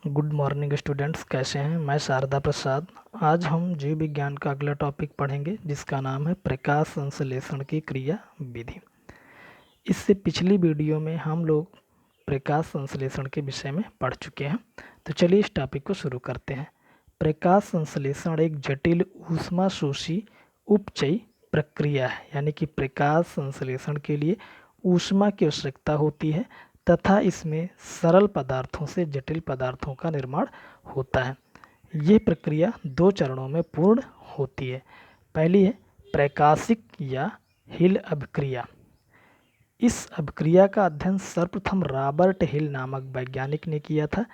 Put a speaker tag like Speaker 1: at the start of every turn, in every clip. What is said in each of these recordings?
Speaker 1: Good morning students, कैसे हैं। मैं शारदा प्रसाद। आज हम जीव विज्ञान का अगला टॉपिक पढ़ेंगे जिसका नाम है प्रकाश संश्लेषण की क्रिया विधि। इससे पिछली वीडियो में हम लोग प्रकाश संश्लेषण के विषय में पढ़ चुके हैं। तो चलिए इस टॉपिक को शुरू करते हैं। प्रकाश संश्लेषण एक जटिल ऊष्माशोषी उपचयी प्रक्रिया है, यानी कि प्रकाश संश्लेषण के लिए ऊष्मा की आवश्यकता होती है तथा इसमें सरल पदार्थों से जटिल पदार्थों का निर्माण होता है। ये प्रक्रिया दो चरणों में पूर्ण होती है। पहली है प्रकाशिक या हिल अभिक्रिया। इस अभिक्रिया का अध्ययन सर्वप्रथम रॉबर्ट हिल नामक वैज्ञानिक ने किया था,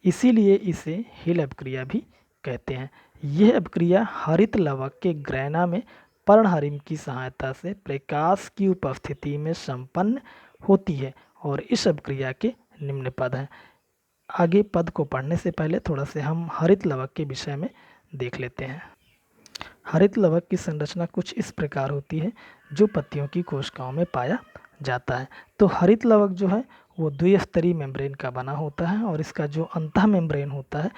Speaker 1: इसीलिए इसे हिल अभिक्रिया भी कहते हैं। यह अभिक्रिया हरित लवक के ग्रैना में पर्णहरिम की सहायता से प्रकाश की उपस्थिति में संपन्न होती है और इस अभिक्रिया के निम्न पद हैं। आगे पद को पढ़ने से पहले थोड़ा से हम हरित लवक के विषय में देख लेते हैं। हरित लवक की संरचना कुछ इस प्रकार होती है जो पत्तियों की कोशिकाओं में पाया जाता है। तो हरित लवक जो है वो द्विस्तरीय मेम्ब्रेन का बना होता है और इसका जो अंतः मेम्ब्रेन होता है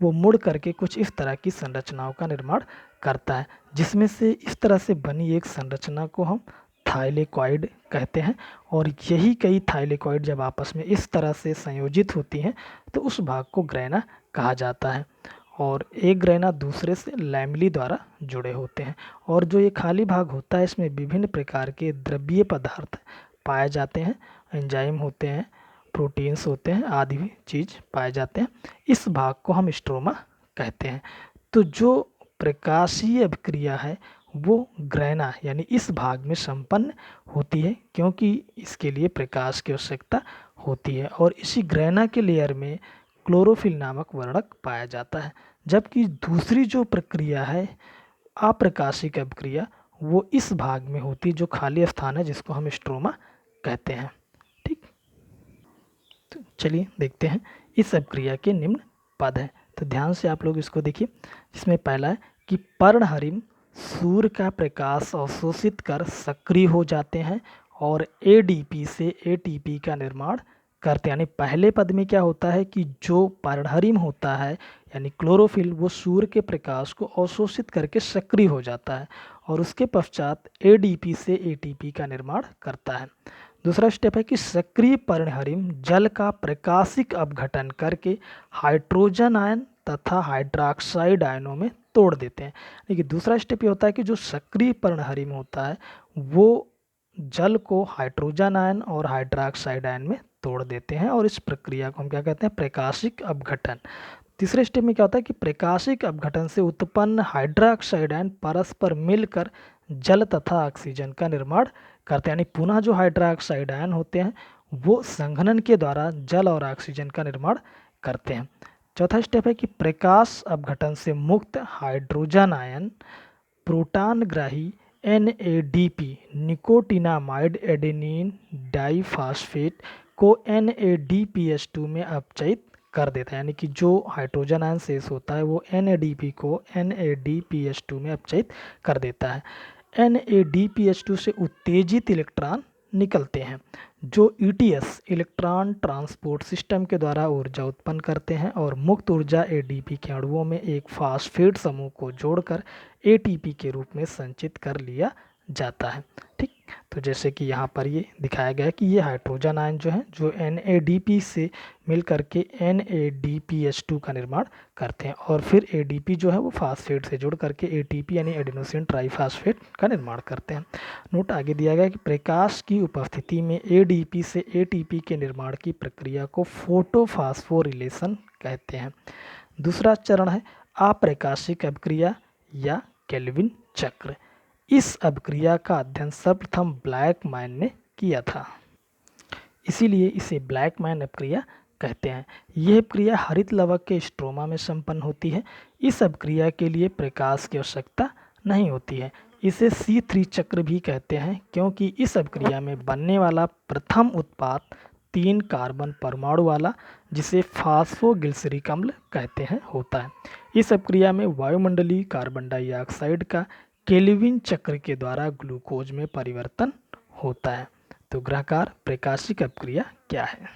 Speaker 1: वो मुड़ करके कुछ इस तरह की संरचनाओं का निर्माण करता है, जिसमें से इस तरह से बनी एक संरचना को हम थाइलेकॉइड कहते हैं। और यही कई थाइलेकॉइड जब आपस में इस तरह से संयोजित होती हैं तो उस भाग को ग्रैना कहा जाता है और एक ग्रैना दूसरे से लैमेली द्वारा जुड़े होते हैं। और जो ये खाली भाग होता है इसमें विभिन्न प्रकार के द्रव्य पदार्थ पाए जाते हैं, एंजाइम होते हैं, प्रोटीन्स होते हैं, आदि भी चीज़ पाए जाते हैं। इस भाग को हम स्ट्रोमा कहते हैं। तो जो प्रकाशीय अभिक्रिया है वो ग्रैना यानी इस भाग में संपन्न होती है, क्योंकि इसके लिए प्रकाश की आवश्यकता होती है। और इसी ग्रैना के लेयर में क्लोरोफिल नामक वर्णक पाया जाता है। जबकि दूसरी जो प्रक्रिया है अप्रकाशिक अभिक्रिया वो इस भाग में होती है जो खाली स्थान है, जिसको हम स्ट्रोमा कहते हैं। ठीक, तो चलिए देखते हैं इस अभिक्रिया के निम्न पद हैं। तो ध्यान से आप लोग इसको देखिए। जिसमें पहला है कि पर्णहरिम सूर्य का प्रकाश अवशोषित कर सक्रिय हो जाते हैं और एडीपी से एटीपी का निर्माण करते हैं। यानी पहले पद में क्या होता है कि जो पर्णहरिम होता है यानी क्लोरोफिल वो सूर्य के प्रकाश को अवशोषित करके सक्रिय हो जाता है और उसके पश्चात एडीपी से एटीपी का निर्माण करता है। दूसरा स्टेप है कि सक्रिय पर्णहरिम जल का प्रकाशिक अपघटन करके हाइड्रोजन आयन तथा हाइड्रोक्साइड आयनों में तोड़ देते हैं। लेकिन दूसरा स्टेप ये होता है कि जो सक्रिय पर्णहरिम होता है वो जल को हाइड्रोजन आयन और हाइड्रोक्साइड आयन में तोड़ देते हैं और इस प्रक्रिया को हम क्या कहते हैं, प्रकाशिक अपघटन। तीसरे स्टेप में क्या होता है कि प्रकाशिक अपघटन से उत्पन्न हाइड्रोक्साइड आयन परस्पर मिलकर जल तथा ऑक्सीजन का निर्माण करते हैं। यानी पुनः जो हाइड्रोक्साइड आयन होते हैं वो संघनन के द्वारा जल और ऑक्सीजन का निर्माण करते हैं। चौथा स्टेप है कि प्रकाश अपघटन से मुक्त हाइड्रोजन आयन प्रोटॉनग्राही NADP निकोटिनामाइड एडेनिन डाइफॉस्फेट को NADPH2 में अपचयित कर देता है। यानी कि जो हाइड्रोजन आयन शेष होता है वो NADP को NADPH2 में अपचयित कर देता है। NADPH2 से उत्तेजित इलेक्ट्रॉन निकलते हैं जो ETS इलेक्ट्रॉन ट्रांसपोर्ट सिस्टम के द्वारा ऊर्जा उत्पन्न करते हैं और मुक्त ऊर्जा ADP के अणुओं में एक फास्फेट समूह को जोड़कर ATP के रूप में संचित कर लिया जाता है। ठीक, तो जैसे कि यहाँ पर ये दिखाया गया है कि ये हाइड्रोजन आयन जो है जो NADP से मिल करके NADPH2 का निर्माण करते हैं और फिर ADP जो है वो फास्फेट से जुड़ करके ATP यानी एडेनोसिन ट्राइफॉस्फेट का निर्माण करते हैं। नोट आगे दिया गया कि प्रकाश की उपस्थिति में ADP से ATP के निर्माण की प्रक्रिया को फोटोफॉस्फोरिलेशन कहते हैं। दूसरा चरण है अप्रकाशिक अभिक्रिया या केल्विन चक्र। इस अभिक्रिया का अध्ययन सर्वप्रथम ब्लैकमैन ने किया था, इसीलिए इसे ब्लैकमैन अभिक्रिया कहते हैं। यह अभिक्रिया हरित लवक के स्ट्रोमा में संपन्न होती है। इस अभिक्रिया के लिए प्रकाश की आवश्यकता नहीं होती है। इसे C3 चक्र भी कहते हैं क्योंकि इस अभिक्रिया में बनने वाला प्रथम उत्पाद 3 कार्बन परमाणु वाला, जिसे फास्फोग्लिसरिक अम्ल कहते हैं, होता है। इस अभिक्रिया में वायुमंडलीय कार्बन डाइऑक्साइड का केल्विन चक्र के द्वारा ग्लूकोज में परिवर्तन होता है। तो ग्रहकार प्रकाशिक अभिक्रिया क्या है।